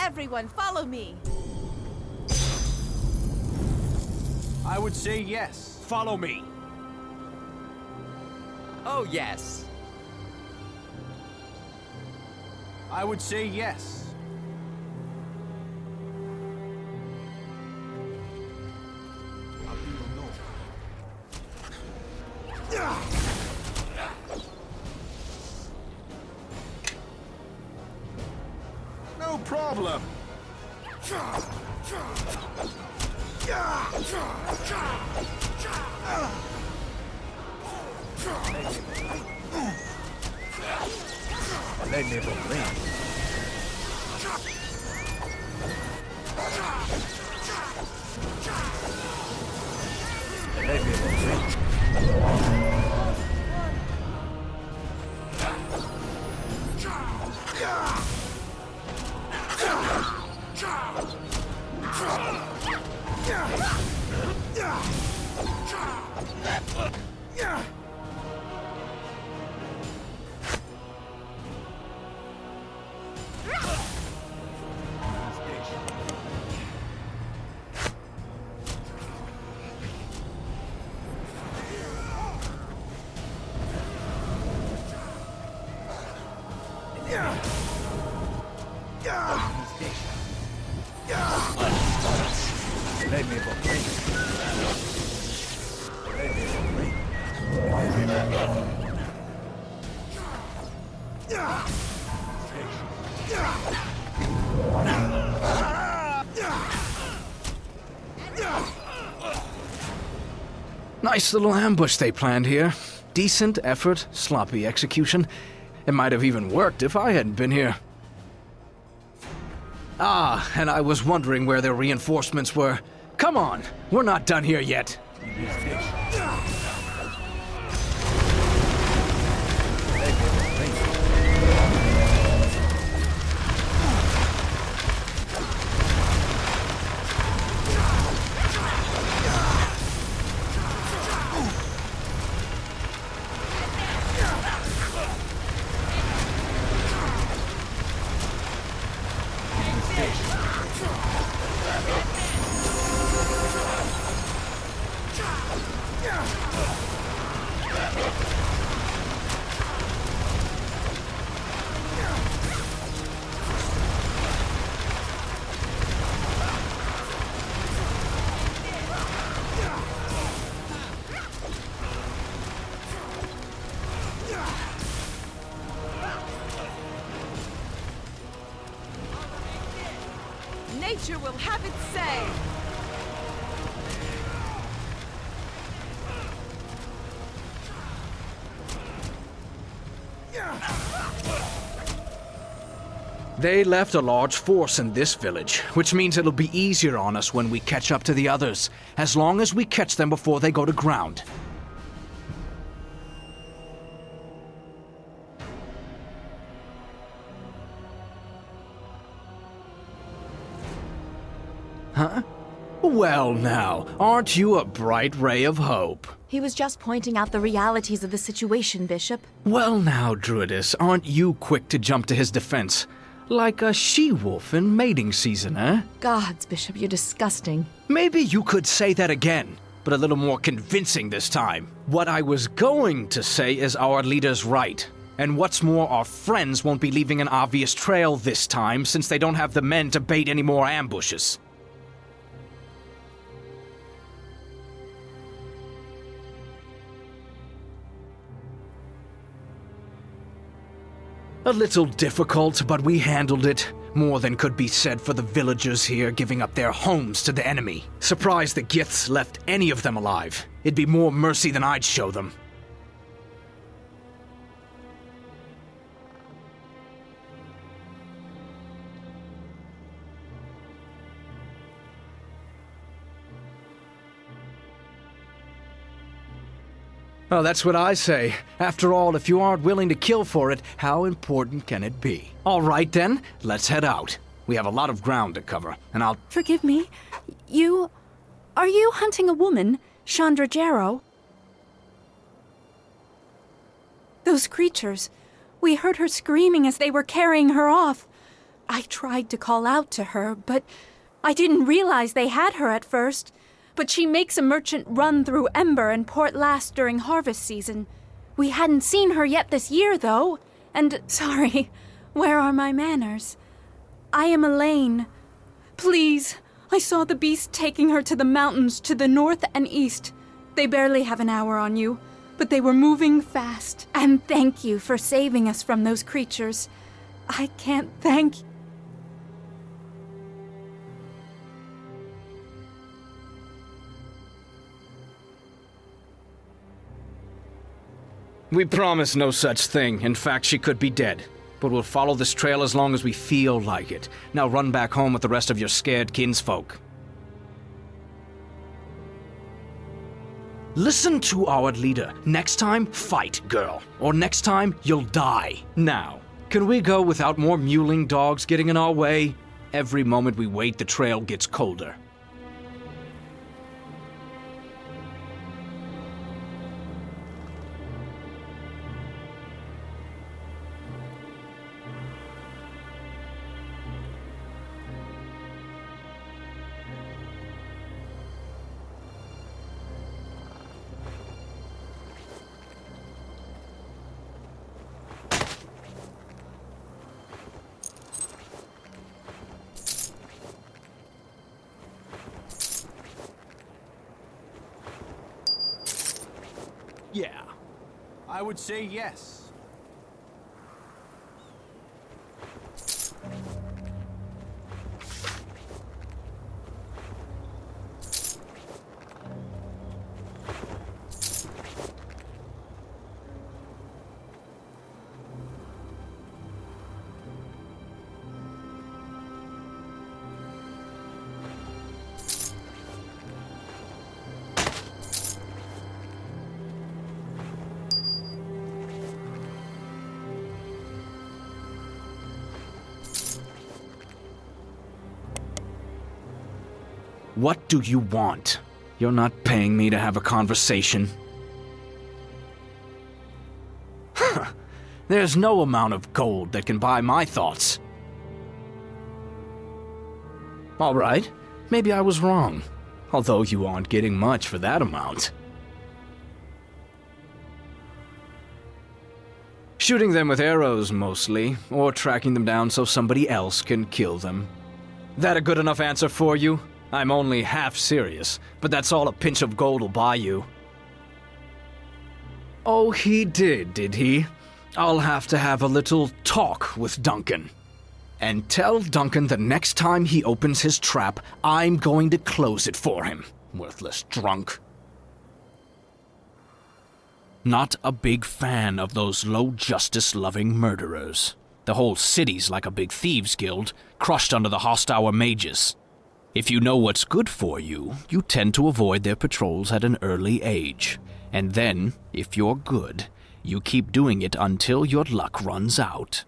Everyone, follow me. I would say yes. Follow me. Oh, yes. I would say yes. No problem. Let me believe. Let me believe. Let me believe. Nice little ambush they planned here. Decent effort, sloppy execution. It might have even worked if I hadn't been here. Ah, and I was wondering where their reinforcements were. Come on, we're not done here yet. Nature will have its say. They left a large force in this village, which means it'll be easier on us when we catch up to the others, as long as we catch them before they go to ground. Huh? Well now, aren't you a bright ray of hope? He was just pointing out the realities of the situation, Bishop. Well now, Druidess, aren't you quick to jump to his defense? Like a she-wolf in mating season, eh? Gods, Bishop, you're disgusting. Maybe you could say that again, but a little more convincing this time. What I was going to say is our leader's right. And what's more, our friends won't be leaving an obvious trail this time since they don't have the men to bait any more ambushes. A little difficult, but we handled it. More than could be said for the villagers here giving up their homes to the enemy. Surprised the Giths left any of them alive. It'd be more mercy than I'd show them. Well, that's what I say. After all, if you aren't willing to kill for it, how important can it be? All right then, let's head out. We have a lot of ground to cover, and I'll... Forgive me. Are you hunting a woman, Shandra Jarrow? Those creatures. We heard her screaming as they were carrying her off. I tried to call out to her, but I didn't realize they had her at first. But she makes a merchant run through Ember and Port Last during harvest season. We hadn't seen her yet this year, though. And, sorry, where are my manners? I am Elaine. Please, I saw the beast taking her to the mountains to the north and east. They barely have an hour on you, but they were moving fast. And thank you for saving us from those creatures. I can't thank you. We promise no such thing. In fact, she could be dead. But we'll follow this trail as long as we feel like it. Now run back home with the rest of your scared kinsfolk. Listen to our leader. Next time, fight, girl. Or next time, you'll die. Now, can we go without more mewling dogs getting in our way? Every moment we wait, the trail gets colder. Yeah. I would say yes. What do you want? You're not paying me to have a conversation. There's no amount of gold that can buy my thoughts. All right, maybe I was wrong. Although you aren't getting much for that amount. Shooting them with arrows, mostly, or tracking them down so somebody else can kill them. That a good enough answer for you? I'm only half serious, but that's all a pinch of gold will buy you. Oh, he did he? I'll have to have a little talk with Duncan. And tell Duncan that next time he opens his trap, I'm going to close it for him. Worthless drunk. Not a big fan of those low justice-loving murderers. The whole city's like a big thieves' guild, crushed under the hostile mages. If you know what's good for you, you tend to avoid their patrols at an early age. And then, if you're good, you keep doing it until your luck runs out.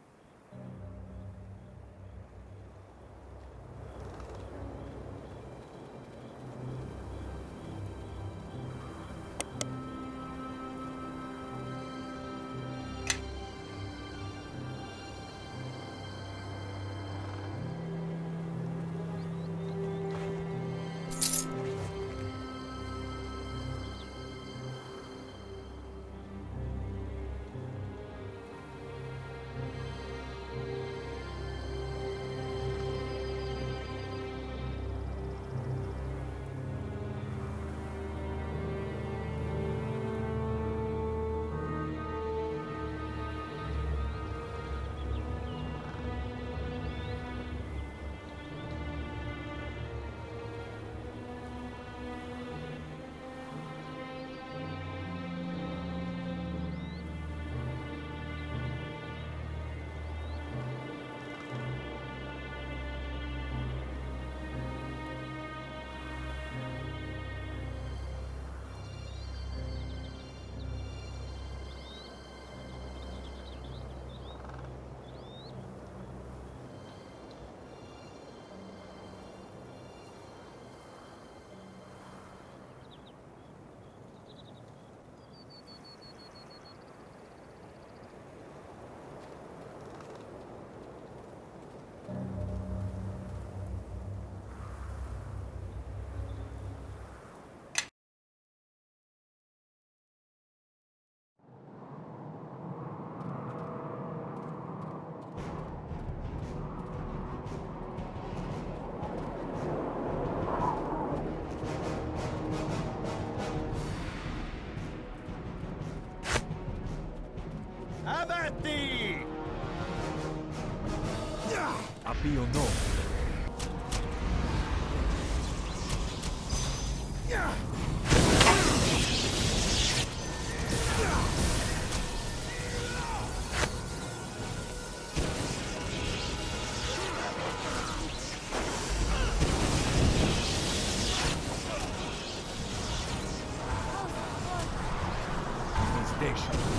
Avanti! Appio no. Station.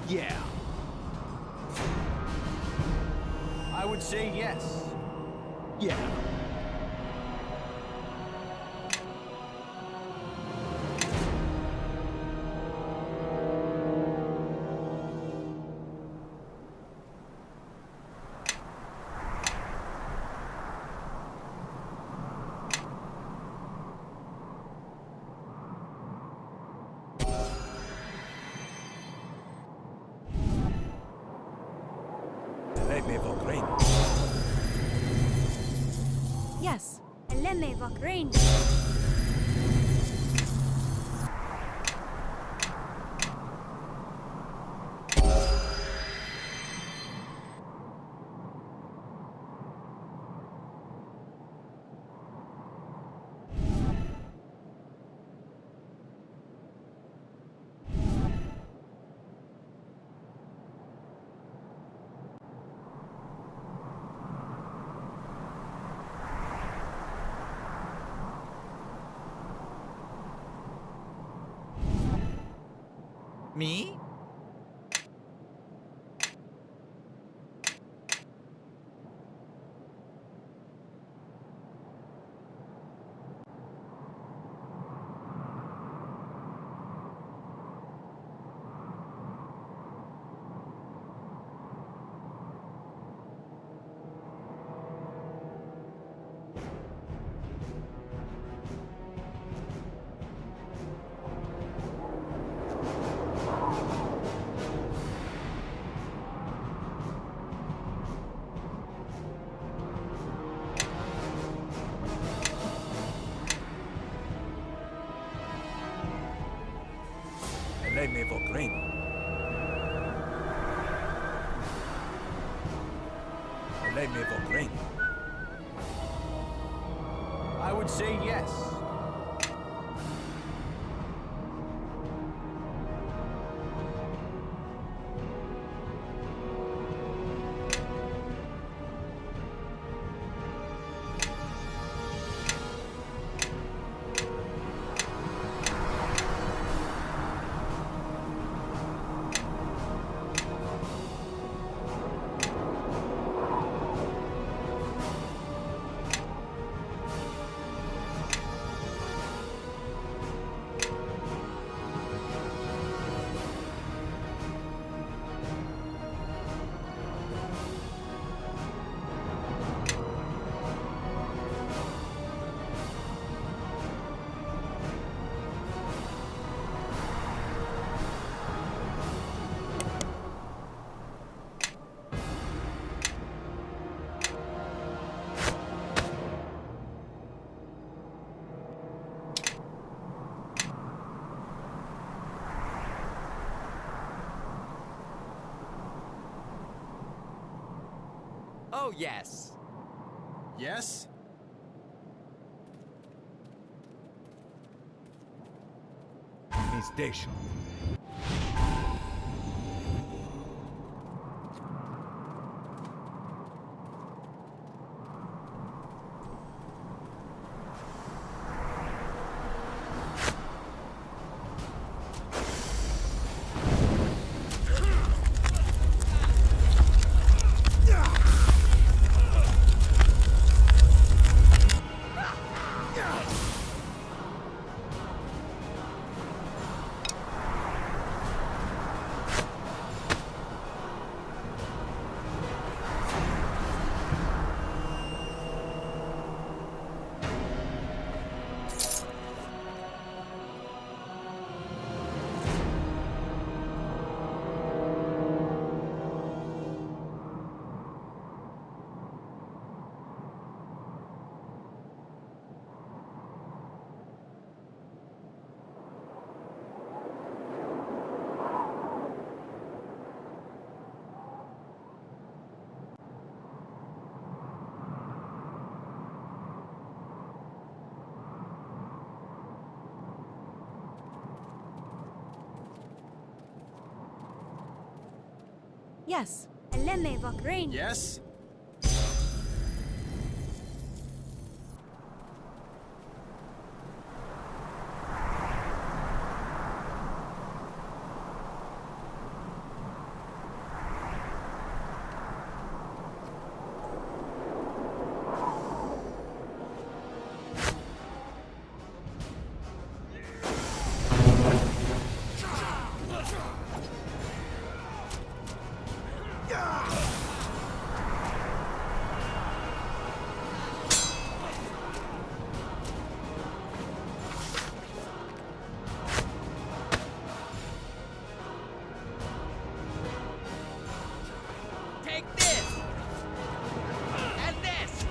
Yeah. I would say yes. Yeah. Let me vote rain. Yes. Lemme vakrain. Me? Let me vote rain. Let me vote rain. I would say yes. Oh, yes. Yes? Me station. Yes. Yes? Take this! And this!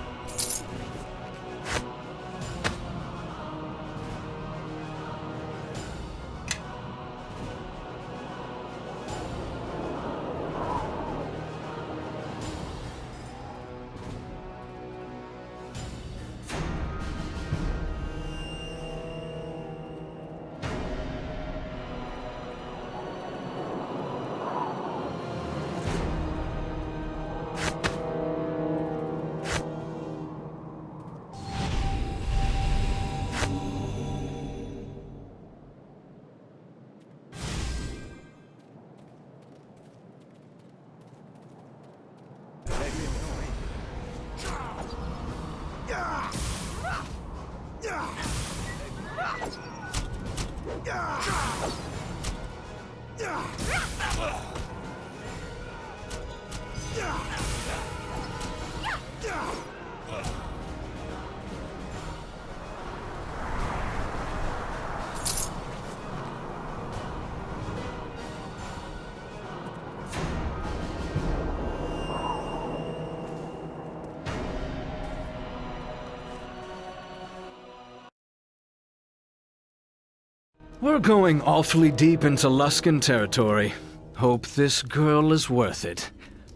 We're going awfully deep into Luskan territory. Hope this girl is worth it.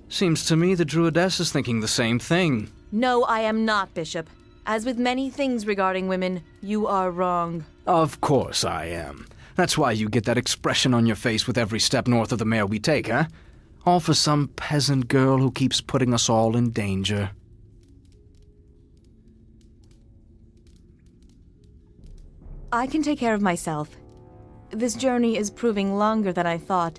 Seems to me the Druidess is thinking the same thing. No, I am not, Bishop. As with many things regarding women, you are wrong. Of course I am. That's why you get that expression on your face with every step north of the mare we take, huh? All for some peasant girl who keeps putting us all in danger. I can take care of myself. This journey is proving longer than I thought,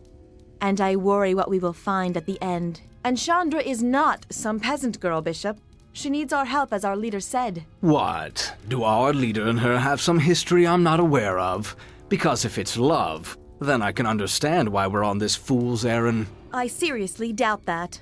and I worry what we will find at the end. And Shandra is not some peasant girl, Bishop. She needs our help, as our leader said. What? Do our leader and her have some history I'm not aware of? Because if it's love, then I can understand why we're on this fool's errand. I seriously doubt that.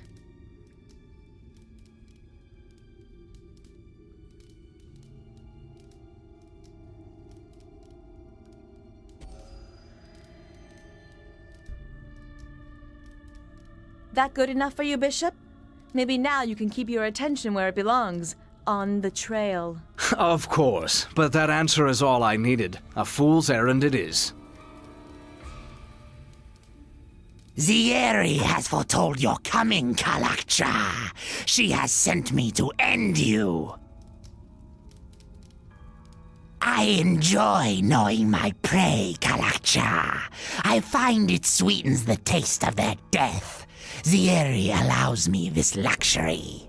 That good enough for you, Bishop? Maybe now you can keep your attention where it belongs, on the trail. Of course, but that answer is all I needed. A fool's errand it is. Zeearie has foretold your coming, Kalakcha. She has sent me to end you. I enjoy knowing my prey, Kalakcha. I find it sweetens the taste of their death. Zeearie allows me this luxury.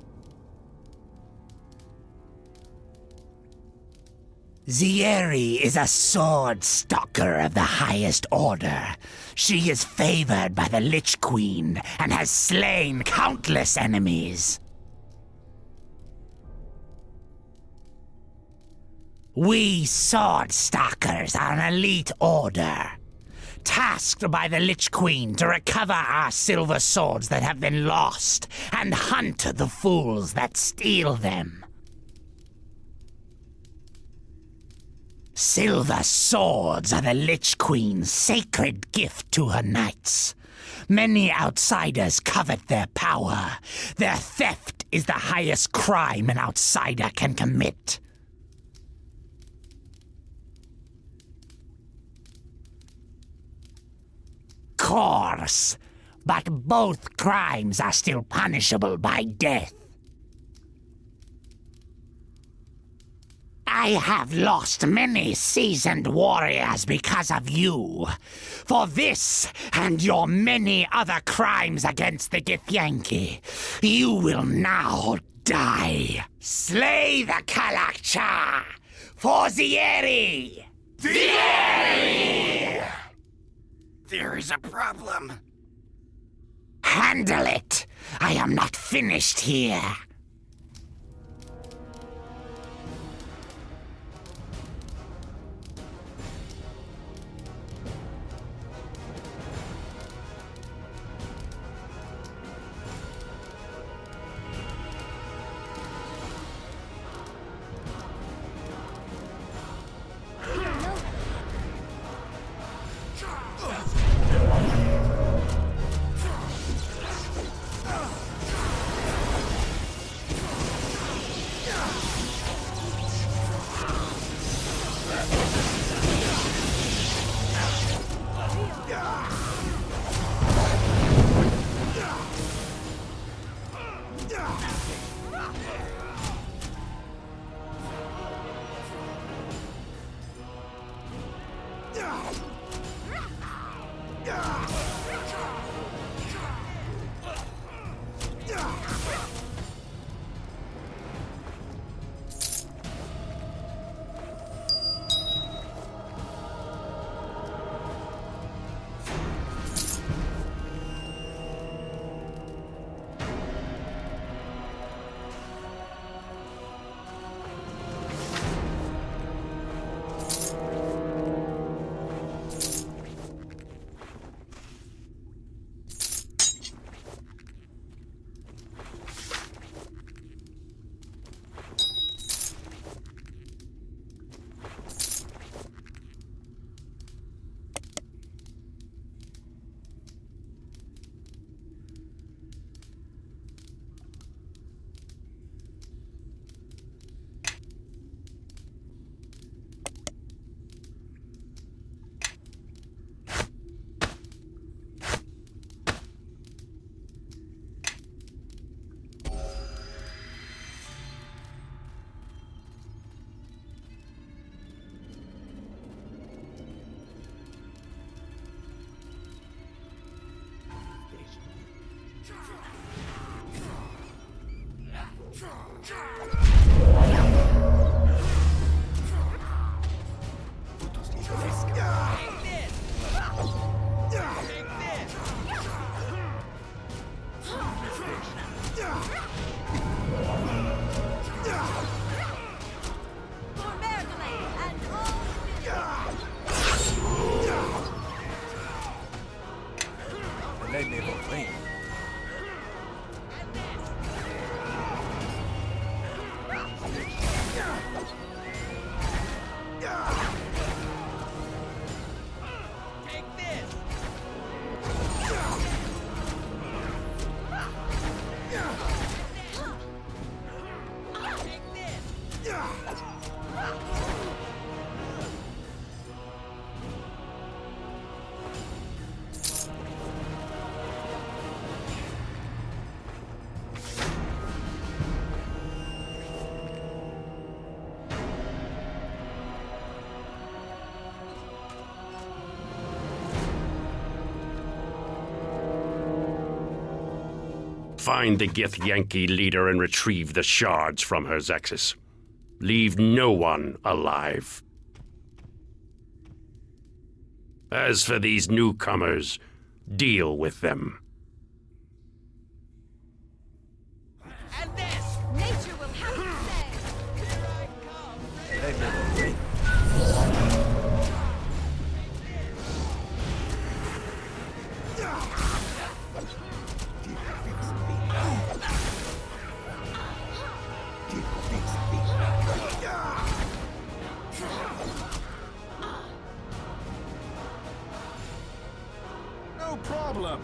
Zeearie is a sword stalker of the highest order. She is favored by the Lich Queen and has slain countless enemies. We sword stalkers are an elite order, tasked by the Lich Queen to recover our silver swords that have been lost and hunt the fools that steal them. Silver swords are the Lich Queen's sacred gift to her knights. Many outsiders covet their power. Their theft is the highest crime an outsider can commit. Course, but both crimes are still punishable by death. I have lost many seasoned warriors because of you. For this and your many other crimes against the githyanki, you will now die. Slay the Kalakcha for Zeearie! Zeearie! There is a problem. Handle it! I am not finished here. Let me proclaim. Take this! Take this! Find the githyanki leader and retrieve the shards from her Zexus. Leave no one alive. As for these newcomers, deal with them. And this! Nature will have its say. Here I come! Let me proclaim. No problem.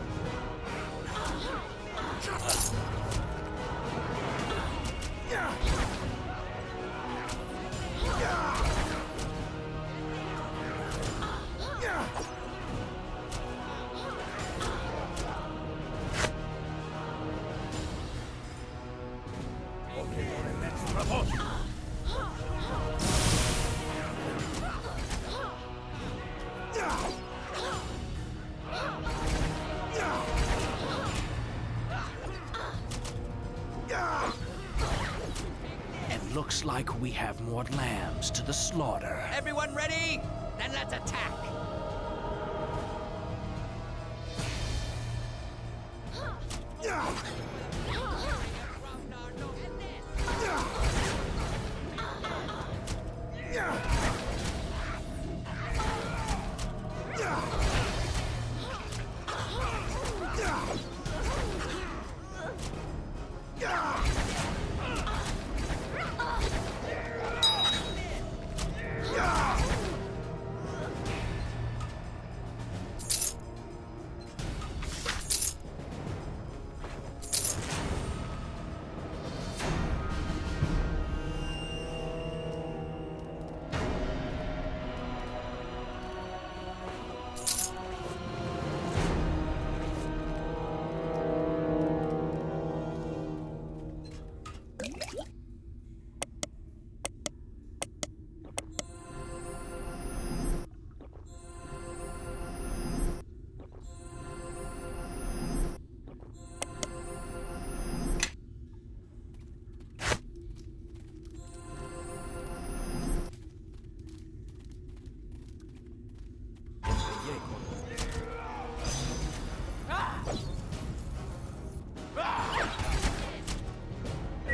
Looks like we have more lambs to the slaughter. Everyone ready? Then let's attack.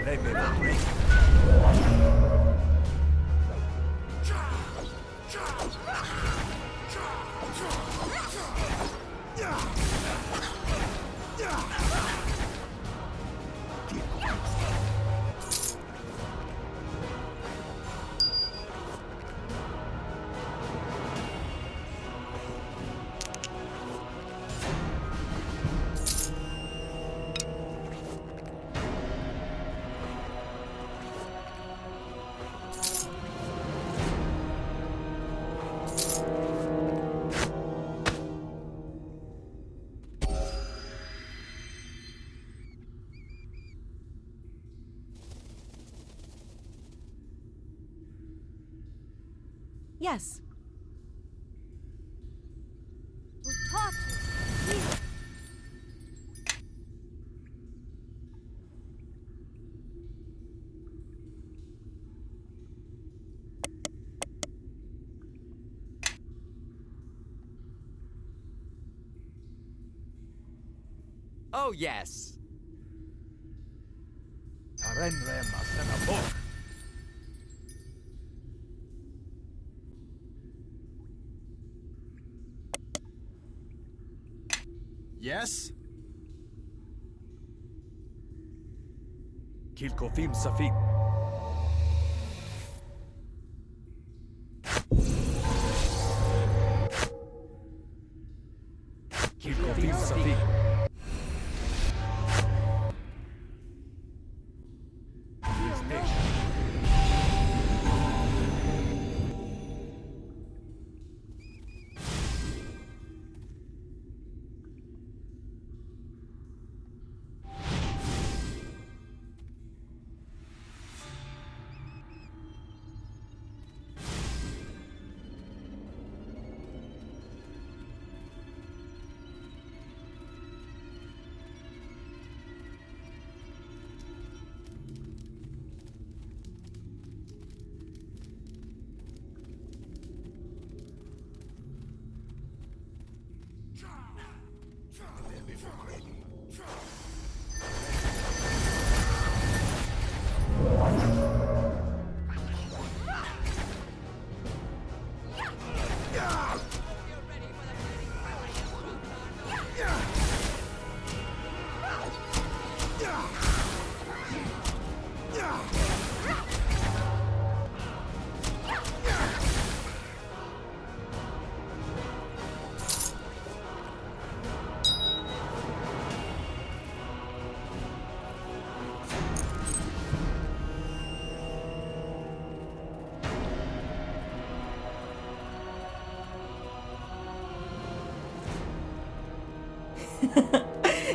Let me break. Yes. We'll talk to you. Oh, yes. Tarenre masenabok. Yes? Kilkofim safim. Kilkofim safim.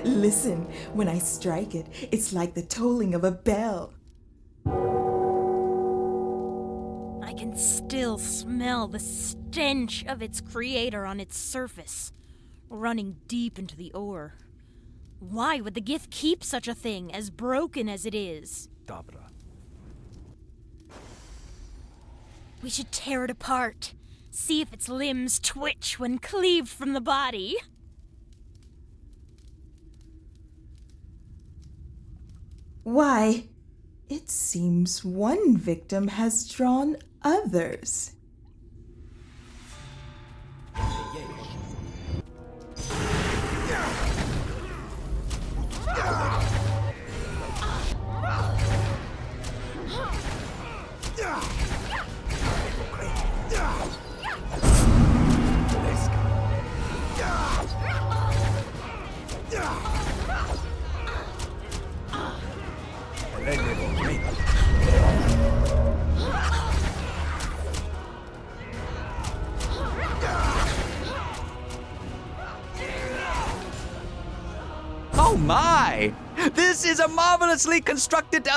Listen, when I strike it, it's like the tolling of a bell. I can still smell the stench of its creator on its surface, running deep into the ore. Why would the Gith keep such a thing, as broken as it is? Dabra. We should tear it apart. See if its limbs twitch when cleaved from the body. Why, it seems one victim has drawn others. Oh my! This is a marvelously constructed,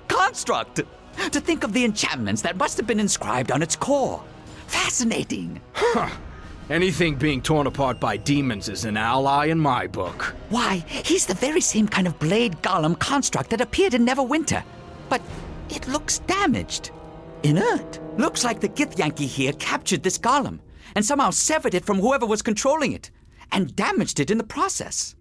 construct! To think of the enchantments that must have been inscribed on its core. Fascinating! Huh. Anything being torn apart by demons is an ally in my book. Why, he's the very same kind of blade golem construct that appeared in Neverwinter. But it looks damaged. Inert. Looks like the githyanki here captured this golem and somehow severed it from whoever was controlling it and damaged it in the process.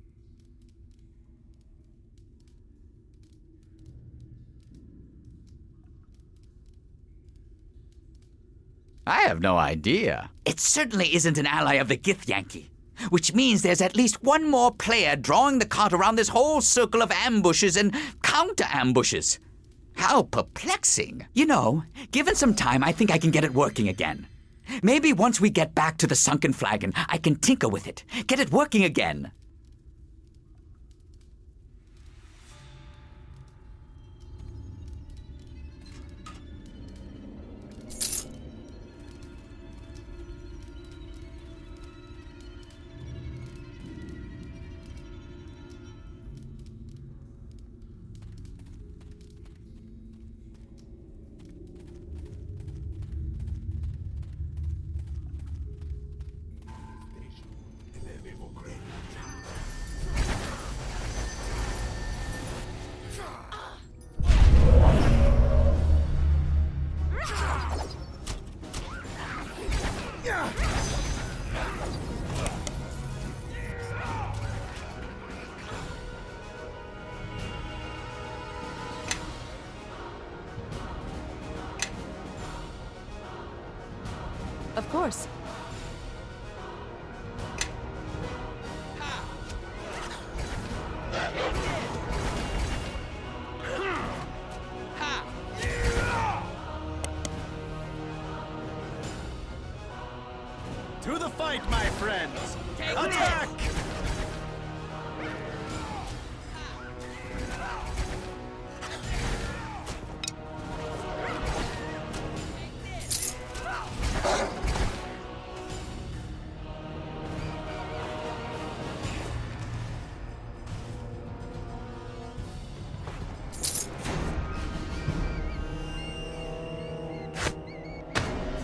I have no idea. It certainly isn't an ally of the githyanki, which means there's at least one more player drawing the cart around this whole circle of ambushes and counter-ambushes. How perplexing. You know, given some time, I think I can get it working again. Maybe once we get back to the sunken flagon, I can tinker with it, get it working again. Of course. To the fight, my friends! Attack!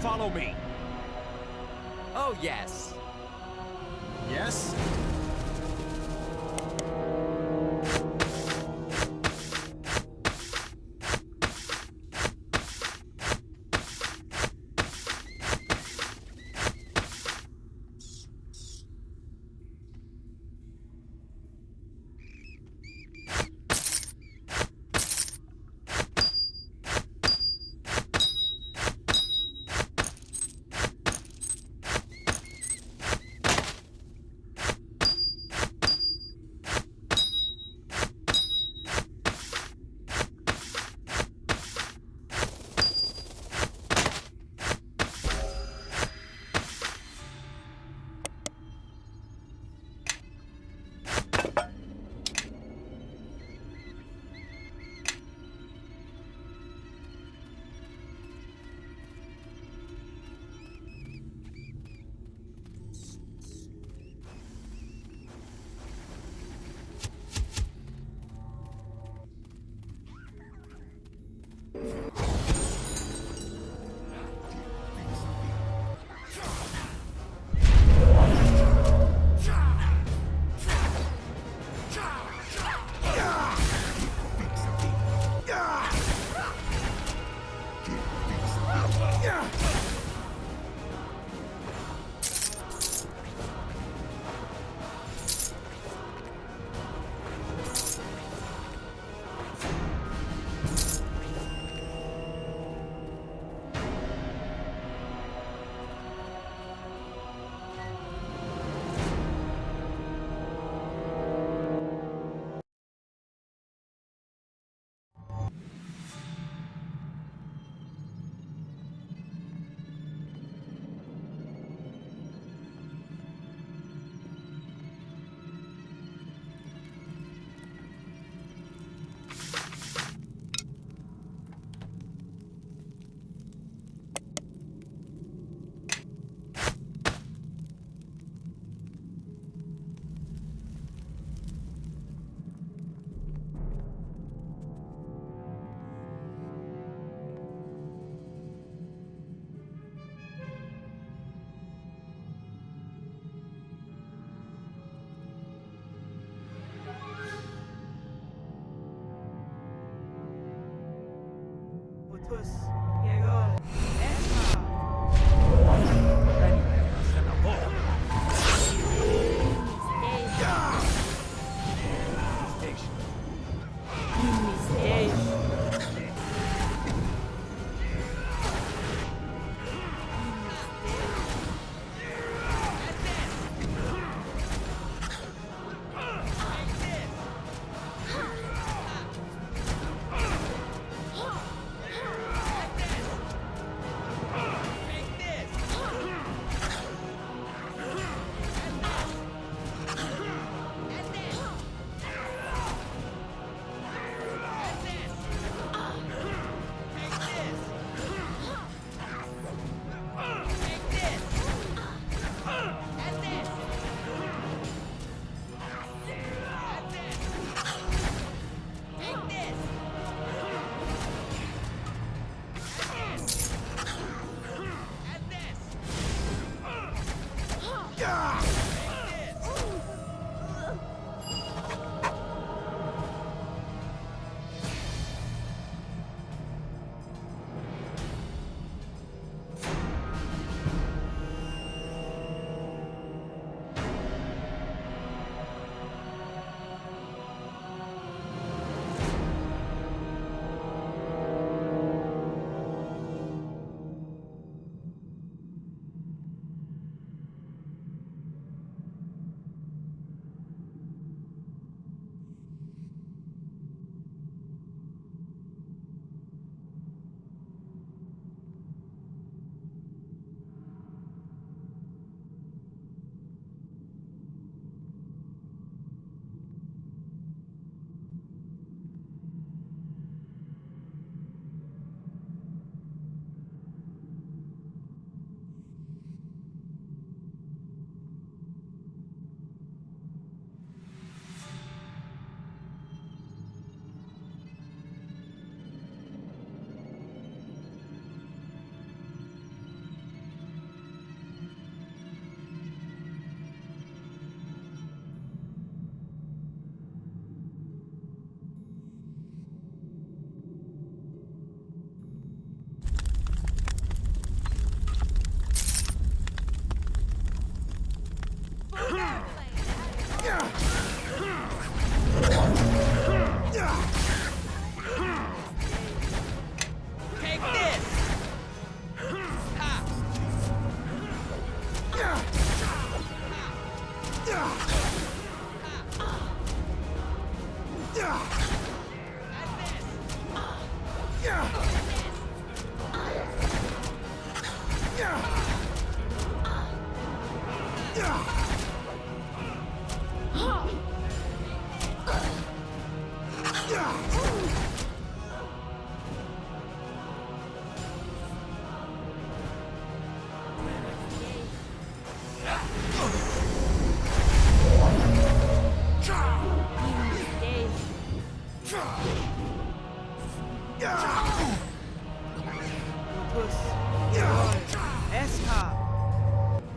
Follow me. Oh, yes. Yes?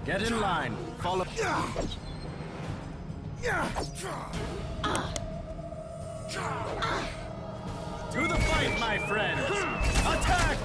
Get in line. Follow. To the fight, my friends! Attack!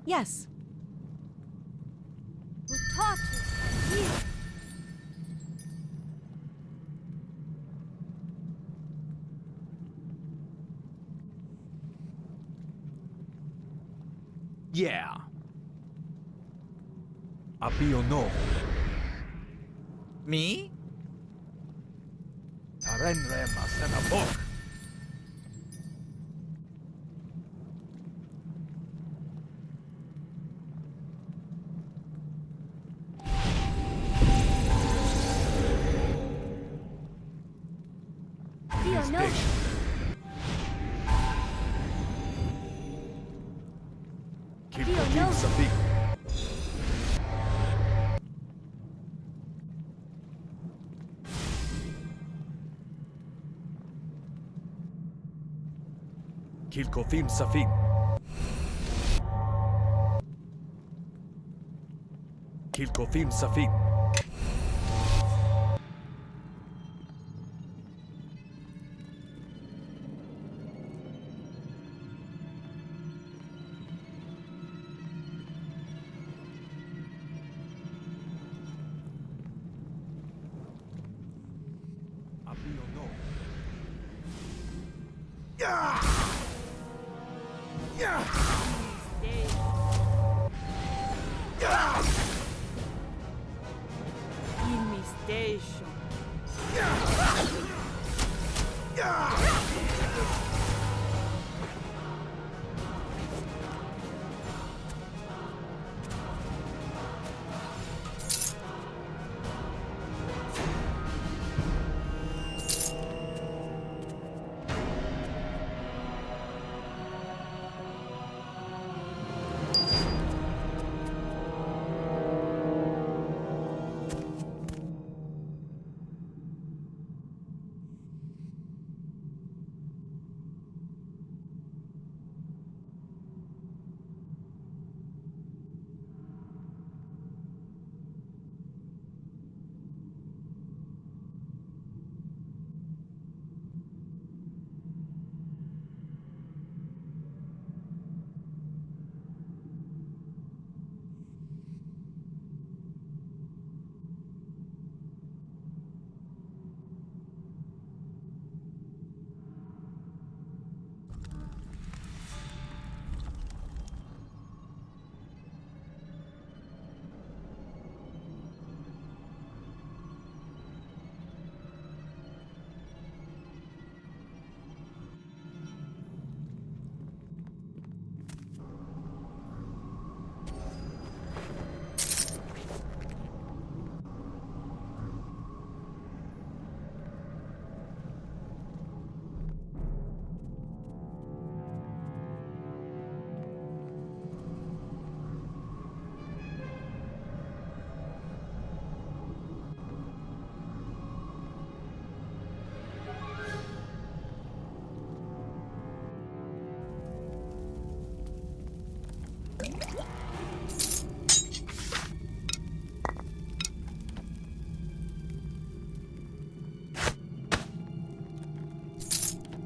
Yes. Who touches my heel? Yeah. Appio novo. Me? Tarenre masena bok. Feel no. Kilko fim safik. Kilko fim safik. Kilko fim safik. Appio novo. In me station.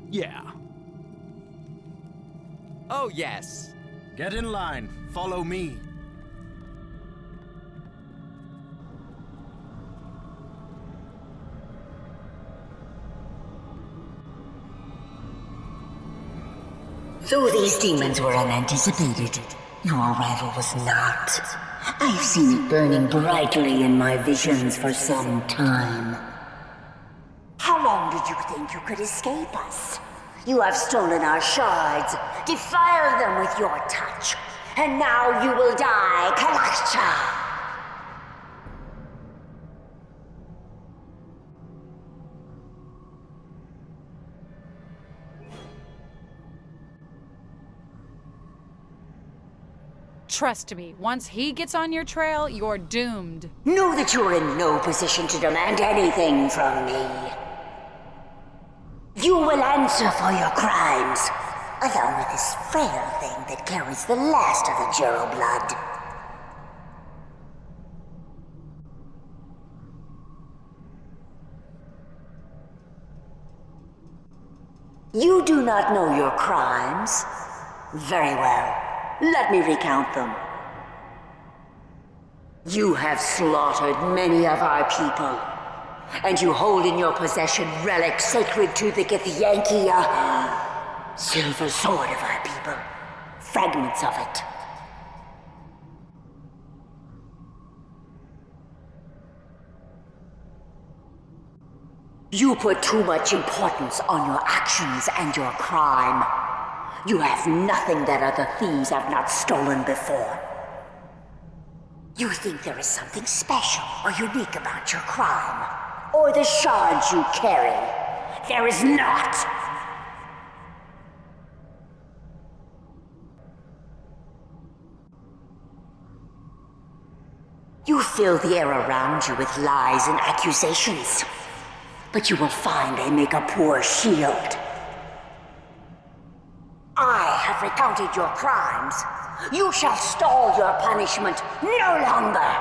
Yeah. Oh, yes. Get in line. Follow me. Though these demons were unanticipated, your arrival was not. I've seen it burning brightly in my visions for some time. How long did you think you could escape us? You have stolen our shards, defiled them with your touch, and now you will die, Kalakcha! Trust me, once he gets on your trail, you're doomed. Know that you're in no position to demand anything from me. You will answer for your crimes, along with this frail thing that carries the last of the Jero blood. You do not know your crimes? Very well. Let me recount them. You have slaughtered many of our people, and you hold in your possession relics sacred to the githyanki, silver sword of our people. Fragments of it. You put too much importance on your actions and your crime. You have nothing that other thieves have not stolen before. You think there is something special or unique about your crime, or the shards you carry. There is not! You fill the air around you with lies and accusations, but you will find they make a poor shield. I have recounted your crimes. You shall stall your punishment no longer.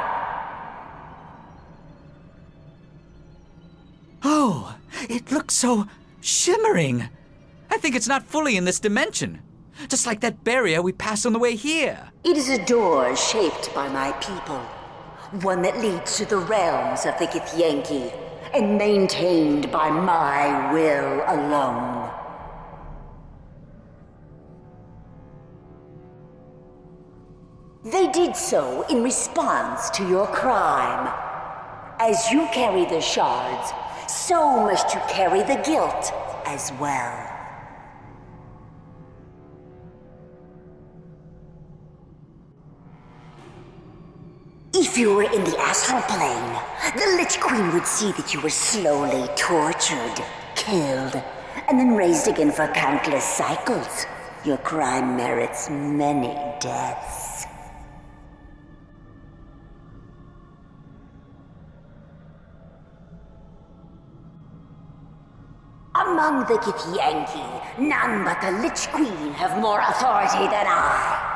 Oh, it looks so shimmering. I think it's not fully in this dimension. Just like that barrier we passed on the way here. It is a door shaped by my people. One that leads to the realms of the githyanki, and maintained by my will alone. They did so in response to your crime. As you carry the shards, so must you carry the guilt as well. If you were in the astral plane, the Lich Queen would see that you were slowly tortured, killed, and then raised again for countless cycles. Your crime merits many deaths. Among the githyanki, none but the Lich Queen have more authority than I.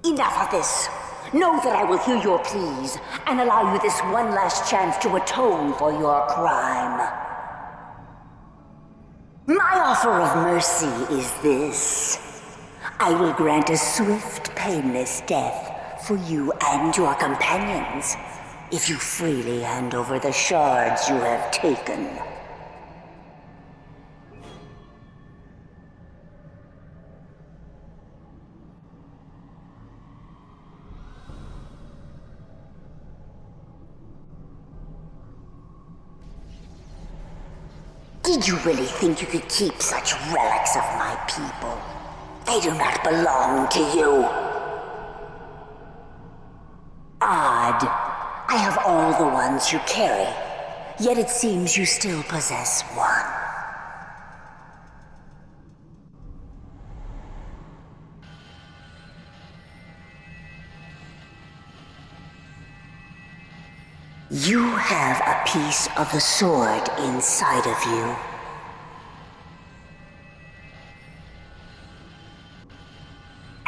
Enough of this. Know that I will hear your pleas and allow you this one last chance to atone for your crime. My offer of mercy is this. I will grant a swift, painless death for you and your companions if you freely hand over the shards you have taken. Did you really think you could keep such relics of my people? They do not belong to you. Odd. I have all the ones you carry, yet it seems you still possess one. You have a piece of the sword inside of you.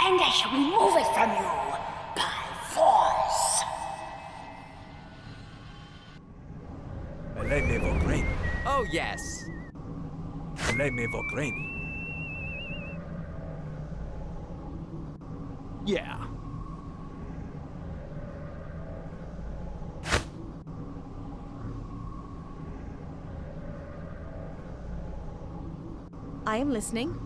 And I shall remove it from you by force. Oh, yes. Yeah. I am listening.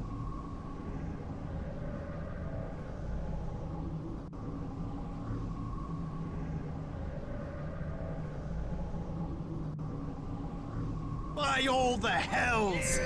By all the hells!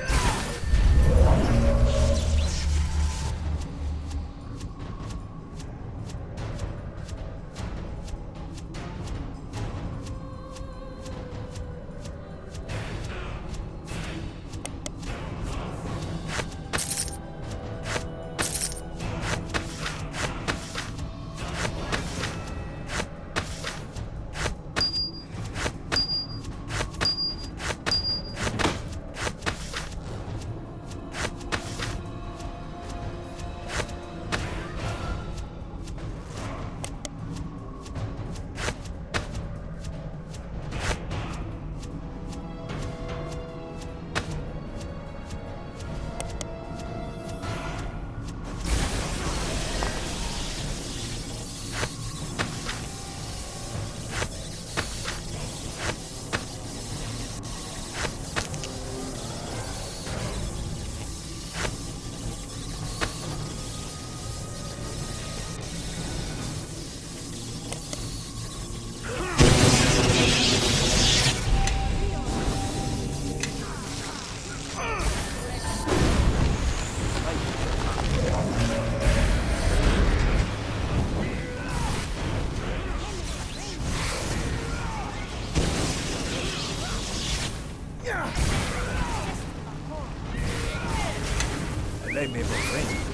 Lei me vorrei.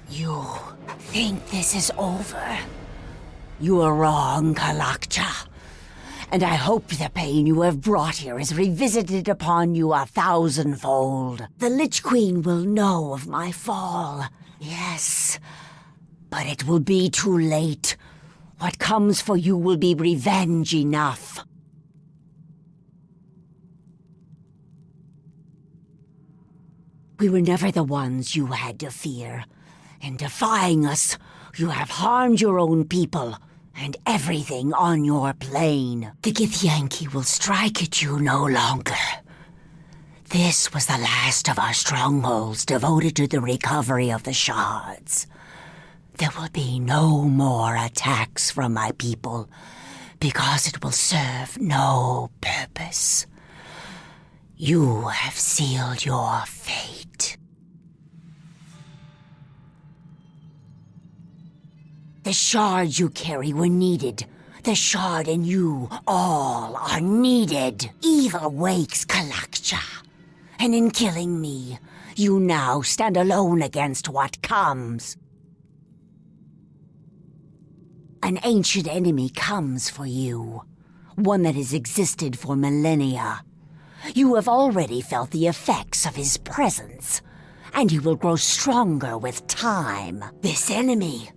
You think this is over? You are wrong, Kalakcha. And I hope the pain you have brought here is revisited upon you 1,000-fold. The Lich Queen will know of my fall, yes. But it will be too late. What comes for you will be revenge enough. We were never the ones you had to fear. In defying us, you have harmed your own people and everything on your plane. The githyanki will strike at you no longer. This was the last of our strongholds devoted to the recovery of the shards. There will be no more attacks from my people, because it will serve no purpose. You have sealed your fate. The shards you carry were needed. The shard and you all are needed. Evil wakes, Kalakcha. And in killing me, you now stand alone against what comes. An ancient enemy comes for you. One that has existed for millennia. You have already felt the effects of his presence, and he will grow stronger with time. This enemy,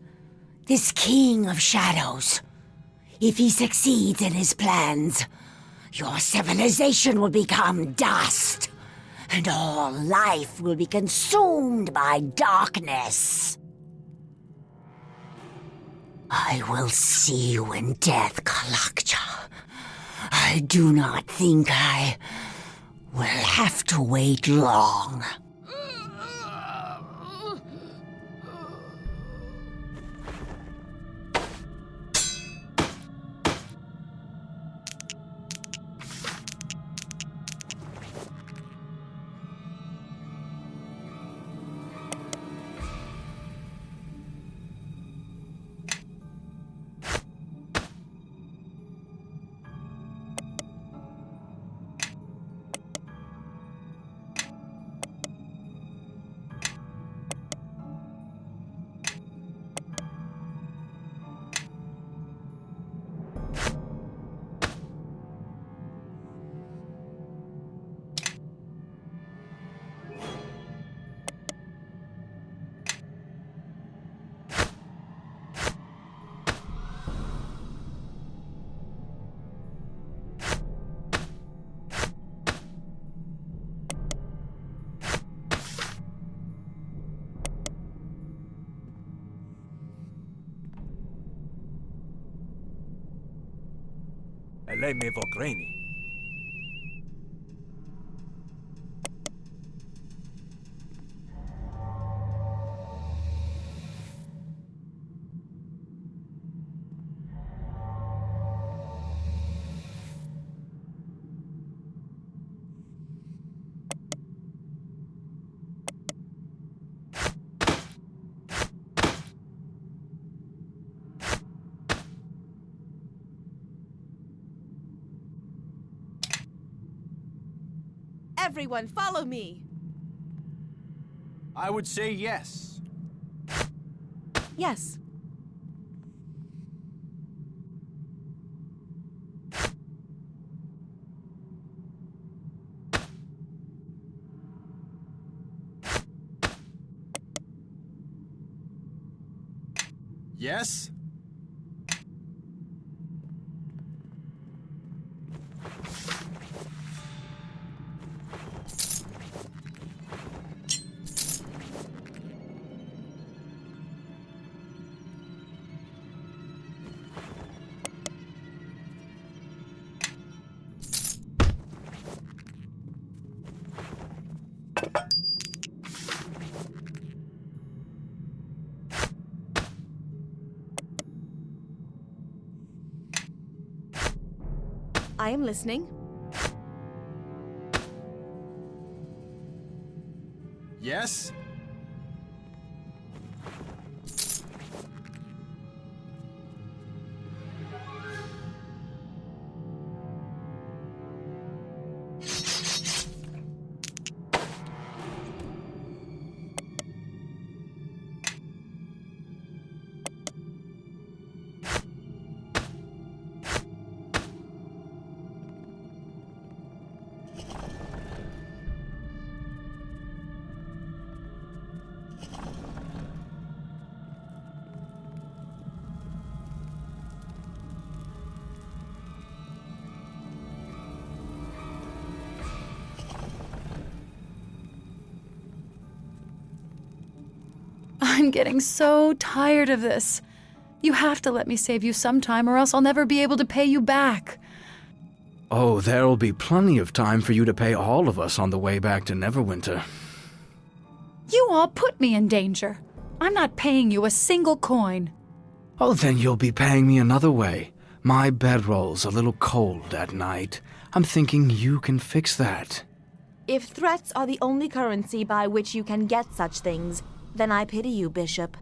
this king of shadows, if he succeeds in his plans, your civilization will become dust, and all life will be consumed by darkness. I will see you in death, Kalakcha. I do not think I will have to wait long. Lei me vorrei. Everyone, follow me! I would say yes. Yes. Yes? I am listening. Yes? I'm getting so tired of this. You have to let me save you sometime, or else I'll never be able to pay you back. Oh, there'll be plenty of time for you to pay all of us on the way back to Neverwinter. You all put me in danger. I'm not paying you a single coin. Oh, then you'll be paying me another way. My bedroll's a little cold at night. I'm thinking you can fix that. If threats are the only currency by which you can get such things, then I pity you, Bishop.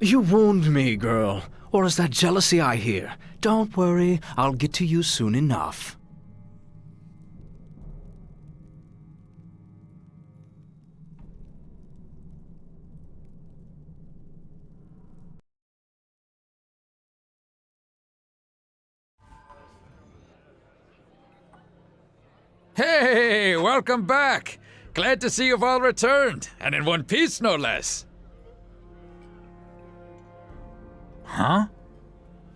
You wound me, girl. Or is that jealousy I hear? Don't worry, I'll get to you soon enough. Hey, welcome back! Glad to see you've all returned, and in one piece, no less. Huh?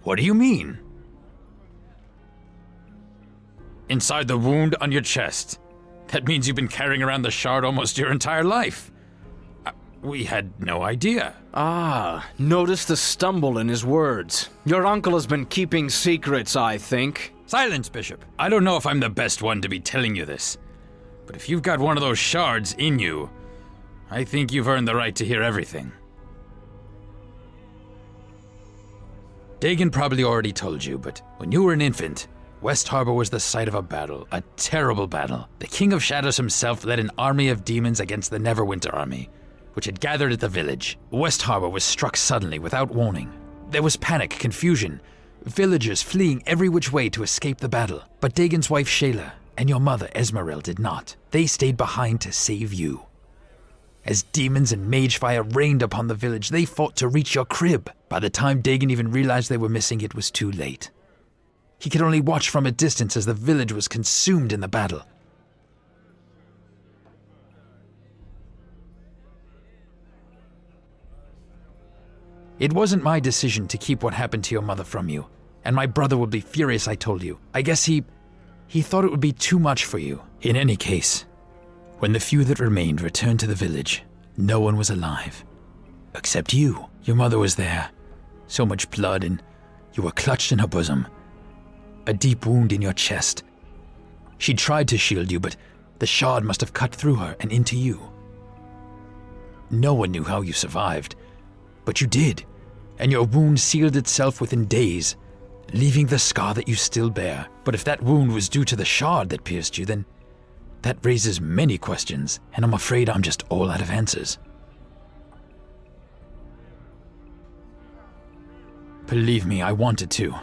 What do you mean? Inside the wound on your chest. That means you've been carrying around the shard almost your entire life. We had no idea. Ah, notice the stumble in his words. Your uncle has been keeping secrets, I think. Silence, Bishop. I don't know if I'm the best one to be telling you this, but if you've got one of those shards in you, I think you've earned the right to hear everything. Dagon probably already told you, but when you were an infant, West Harbor was the site of a battle, a terrible battle. The King of Shadows himself led an army of demons against the Neverwinter army, which had gathered at the village. West Harbor was struck suddenly, without warning. There was panic, confusion, villagers fleeing every which way to escape the battle. But Dagon's wife Shayla and your mother Esmeril did not. They stayed behind to save you. As demons and mage fire rained upon the village, they fought to reach your crib. By the time Dagon even realized they were missing, it was too late. He could only watch from a distance as the village was consumed in the battle. It wasn't my decision to keep what happened to your mother from you, and my brother would be furious I told you. I guess he thought it would be too much for you. In any case, when the few that remained returned to the village, no one was alive. Except you. Your mother was there. So much blood, and you were clutched in her bosom. A deep wound in your chest. She tried to shield you, but the shard must have cut through her and into you. No one knew how you survived, but you did, and your wound sealed itself within days, leaving the scar that you still bear. But if that wound was due to the shard that pierced you, then that raises many questions, and I'm afraid I'm just all out of answers. Believe me, I wanted to.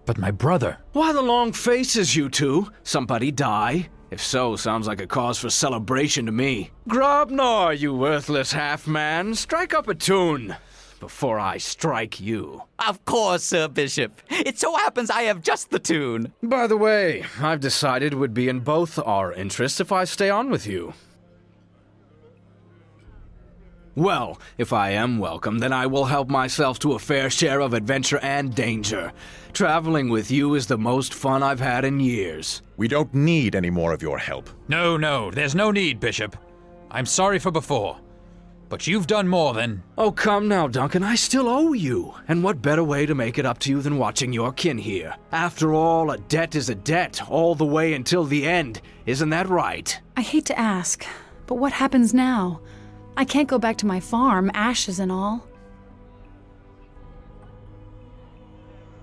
But my brother... Why the long faces, you two? Somebody die? If so, sounds like a cause for celebration to me. Grobnar, you worthless half-man, strike up a tune before I strike you. Of course, Sir Bishop. It so happens I have just the tune. By the way, I've decided it would be in both our interests if I stay on with you. Well, if I am welcome, then I will help myself to a fair share of adventure and danger. Traveling with you is the most fun I've had in years. We don't need any more of your help. No, there's no need, Bishop. I'm sorry for before. But you've done more than... Oh, come now, Duncan, I still owe you. And what better way to make it up to you than watching your kin here? After all, a debt is a debt, all the way until the end. Isn't that right? I hate to ask, but what happens now? I can't go back to my farm, ashes and all.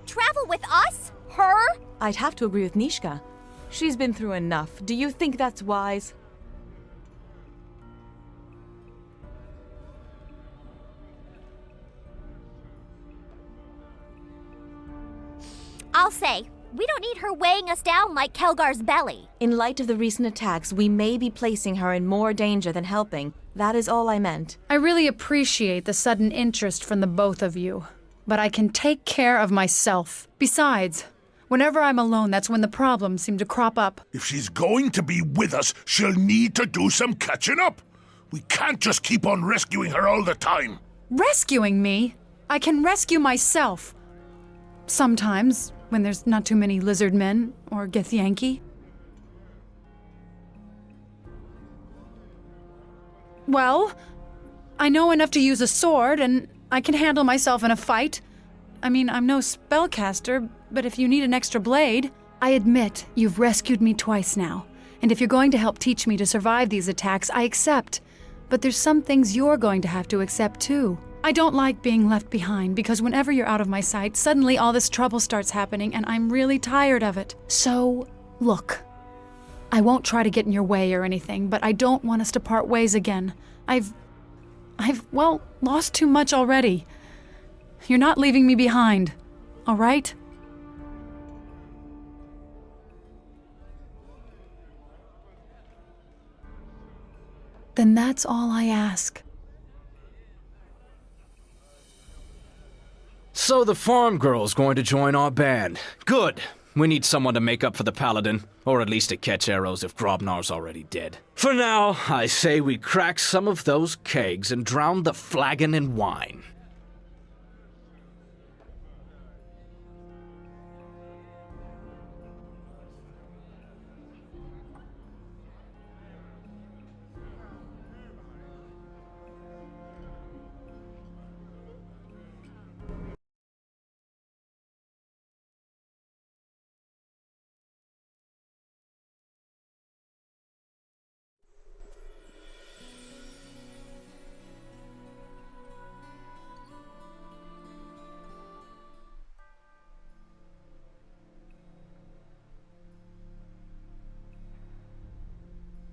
Travel with us? Her? I'd have to agree with Nishka. She's been through enough. Do you think that's wise? I'll say, we don't need her weighing us down like Kelgar's belly. In light of the recent attacks, we may be placing her in more danger than helping. That is all I meant. I really appreciate the sudden interest from the both of you, but I can take care of myself. Besides, whenever I'm alone, that's when the problems seem to crop up. If she's going to be with us, she'll need to do some catching up. We can't just keep on rescuing her all the time. Rescuing me? I can rescue myself. Sometimes, when there's not too many lizard men or githyanki. Well, I know enough to use a sword, and I can handle myself in a fight. I mean, I'm no spellcaster, but if you need an extra blade... I admit you've rescued me twice now, and if you're going to help teach me to survive these attacks, I accept. But there's some things you're going to have to accept too. I don't like being left behind, because whenever you're out of my sight, suddenly all this trouble starts happening, and I'm really tired of it. So, look. I won't try to get in your way or anything, but I don't want us to part ways again. I've lost too much already. You're not leaving me behind, all right? Then that's all I ask. So the farm girl's going to join our band. Good. We need someone to make up for the paladin, or at least to catch arrows if Grobnar's already dead. For now, I say we crack some of those kegs and drown the flagon in wine.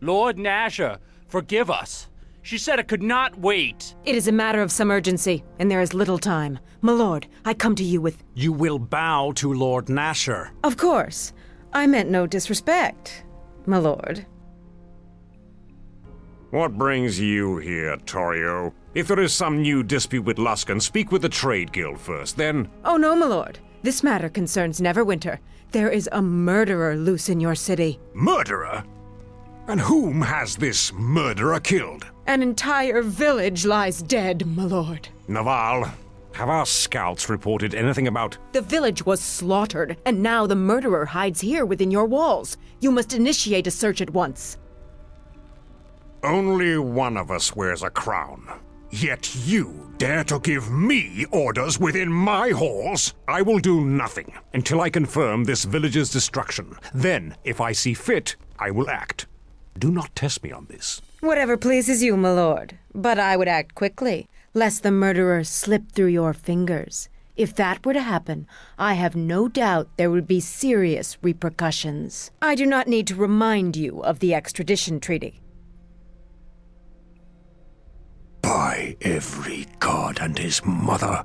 Lord Nasher, forgive us. She said it could not wait. It is a matter of some urgency, and there is little time. My lord, I come to you with... You will bow to Lord Nasher. Of course. I meant no disrespect, my lord. What brings you here, Torio? If there is some new dispute with Luskan, speak with the Trade Guild first, then... Oh no, my lord. This matter concerns Neverwinter. There is a murderer loose in your city. Murderer? And whom has this murderer killed? An entire village lies dead, my lord. Naval, have our scouts reported anything about... The village was slaughtered, and now the murderer hides here within your walls. You must initiate a search at once. Only one of us wears a crown. Yet you dare to give me orders within my halls? I will do nothing until I confirm this village's destruction. Then, if I see fit, I will act. Do not test me on this. Whatever pleases you, my lord. But I would act quickly, lest the murderer slip through your fingers. If that were to happen, I have no doubt there would be serious repercussions. I do not need to remind you of the extradition treaty. By every god and his mother,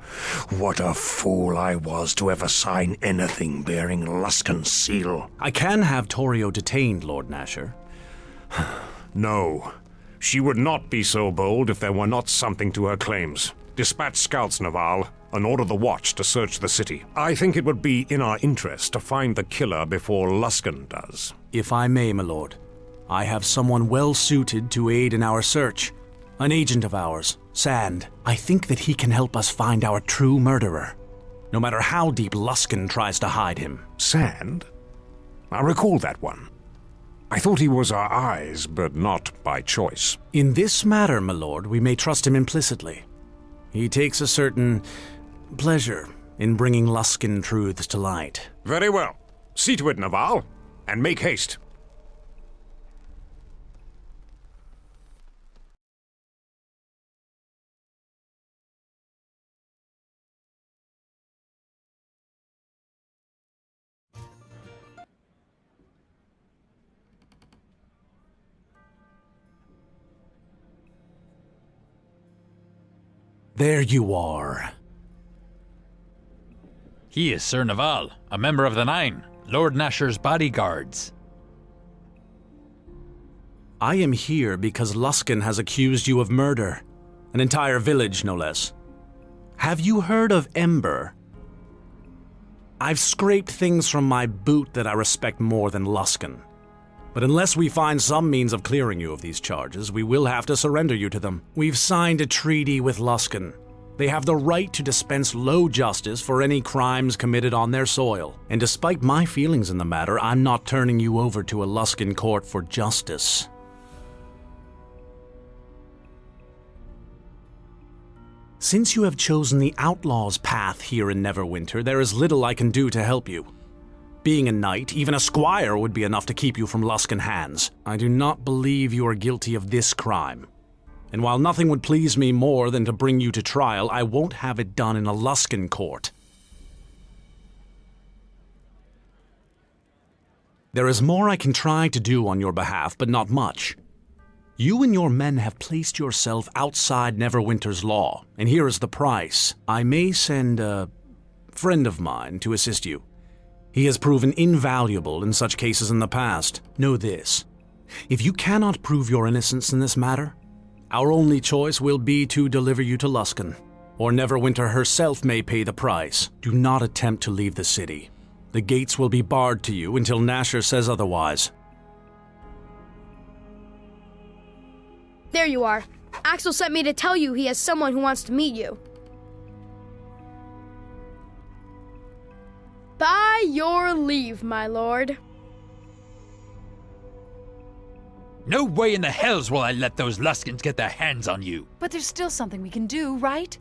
what a fool I was to ever sign anything bearing Luskan's seal. I can have Torio detained, Lord Nasher. No. She would not be so bold if there were not something to her claims. Dispatch scouts, Naval, and order the watch to search the city. I think it would be in our interest to find the killer before Luskan does. If I may, my lord, I have someone well suited to aid in our search. An agent of ours, Sand. I think that he can help us find our true murderer, no matter how deep Luskan tries to hide him. Sand? I recall that one. I thought he was our eyes, but not by choice. In this matter, my lord, we may trust him implicitly. He takes a certain pleasure in bringing Luskan truths to light. Very well. See to it, Naval, and make haste. There you are. He is Sir Naval, a member of the Nine, Lord Nasher's bodyguards. I am here because Luskan has accused you of murder. An entire village, no less. Have you heard of Ember? I've scraped things from my boot that I respect more than Luskan. But unless we find some means of clearing you of these charges, we will have to surrender you to them. We've signed a treaty with Luskan. They have the right to dispense low justice for any crimes committed on their soil. And despite my feelings in the matter, I'm not turning you over to a Luskan court for justice. Since you have chosen the outlaw's path here in Neverwinter, there is little I can do to help you. Being a knight, even a squire would be enough to keep you from Luskan hands. I do not believe you are guilty of this crime. And while nothing would please me more than to bring you to trial, I won't have it done in a Luskan court. There is more I can try to do on your behalf, but not much. You and your men have placed yourself outside Neverwinter's law, and here is the price. I may send a friend of mine to assist you. He has proven invaluable in such cases in the past. Know this. If you cannot prove your innocence in this matter, our only choice will be to deliver you to Luskan, or Neverwinter herself may pay the price. Do not attempt to leave the city. The gates will be barred to you until Nasher says otherwise. There you are. Axel sent me to tell you he has someone who wants to meet you. By your leave, my lord. No way in the hells will I let those Luskans get their hands on you. But there's still something we can do, right?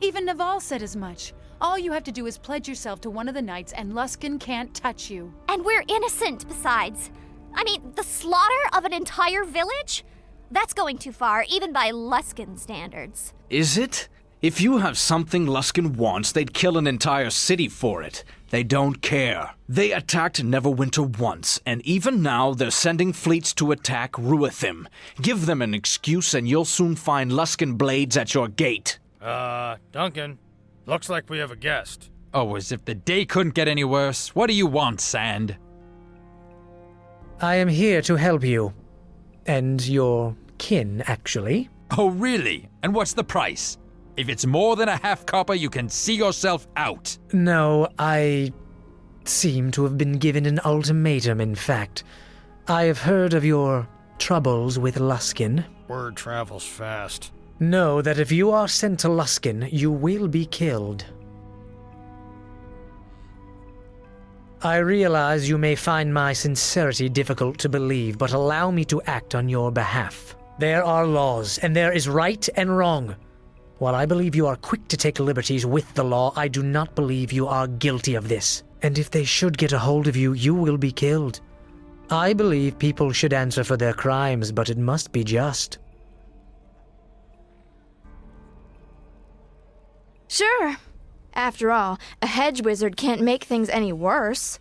Even Naval said as much. All you have to do is pledge yourself to one of the knights and Luskan can't touch you. And we're innocent, besides. I mean, the slaughter of an entire village? That's going too far, even by Luskan standards. Is it? If you have something Luskan wants, they'd kill an entire city for it. They don't care. They attacked Neverwinter once, and even now they're sending fleets to attack Ruithim. Give them an excuse and you'll soon find Luskan blades at your gate. Duncan, looks like we have a guest. Oh, as if the day couldn't get any worse. What do you want, Sand? I am here to help you. And your kin, actually. Oh, really? And what's the price? If it's more than a half copper, you can see yourself out. No, I seem to have been given an ultimatum, in fact. I have heard of your troubles with Luskan. Word travels fast. Know that if you are sent to Luskan, you will be killed. I realize you may find my sincerity difficult to believe, but allow me to act on your behalf. There are laws, and there is right and wrong. While I believe you are quick to take liberties with the law, I do not believe you are guilty of this. And if they should get a hold of you, you will be killed. I believe people should answer for their crimes, but it must be just. Sure. After all, a hedge wizard can't make things any worse.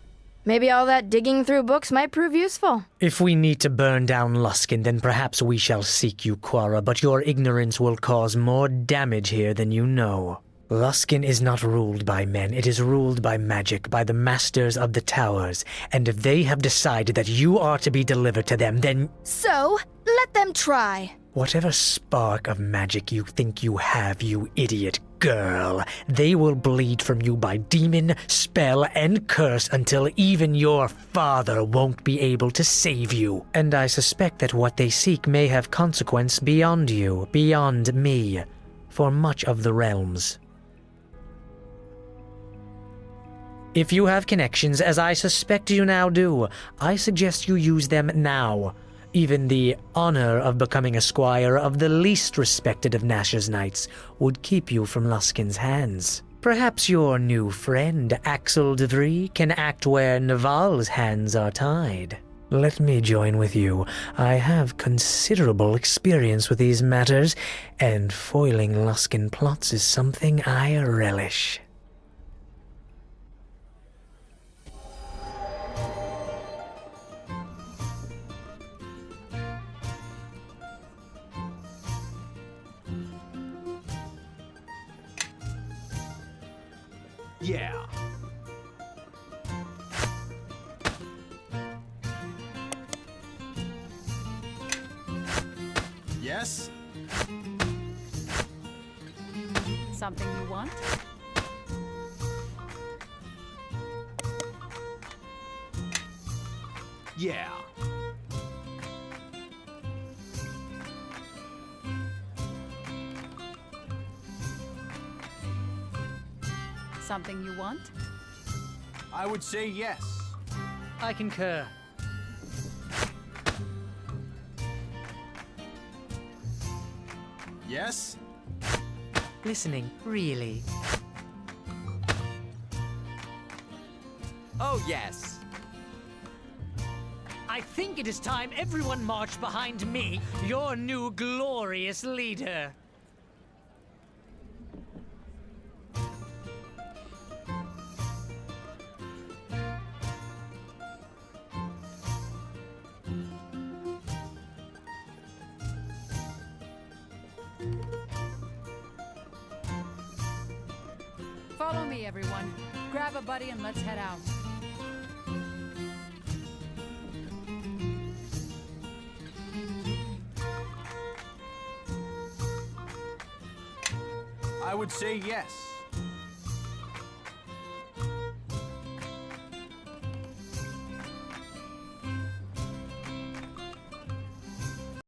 Maybe all that digging through books might prove useful. If we need to burn down Luskan, then perhaps we shall seek you, Quara, but your ignorance will cause more damage here than you know. Luskan is not ruled by men, it is ruled by magic, by the masters of the towers, and if they have decided that you are to be delivered to them, then... So, let them try. Whatever spark of magic you think you have, you idiot girl, they will bleed from you by demon, spell, and curse until even your father won't be able to save you. And I suspect that what they seek may have consequence beyond you, beyond me, for much of the realms. If you have connections, as I suspect you now do, I suggest you use them now. Even the honor of becoming a squire of the least respected of Nasher's knights would keep you from Luskan's hands. Perhaps your new friend, Axel de Vries, can act where Naval's hands are tied. Let me join with you. I have considerable experience with these matters, and foiling Luskan plots is something I relish. Yeah. Yes? Something you want? Yeah. Something you want? I would say yes. I concur. Yes? Listening, really. Oh, yes. I think it is time everyone marched behind me, your new glorious leader. Follow me, everyone. Grab a buddy and let's head out. I would say yes.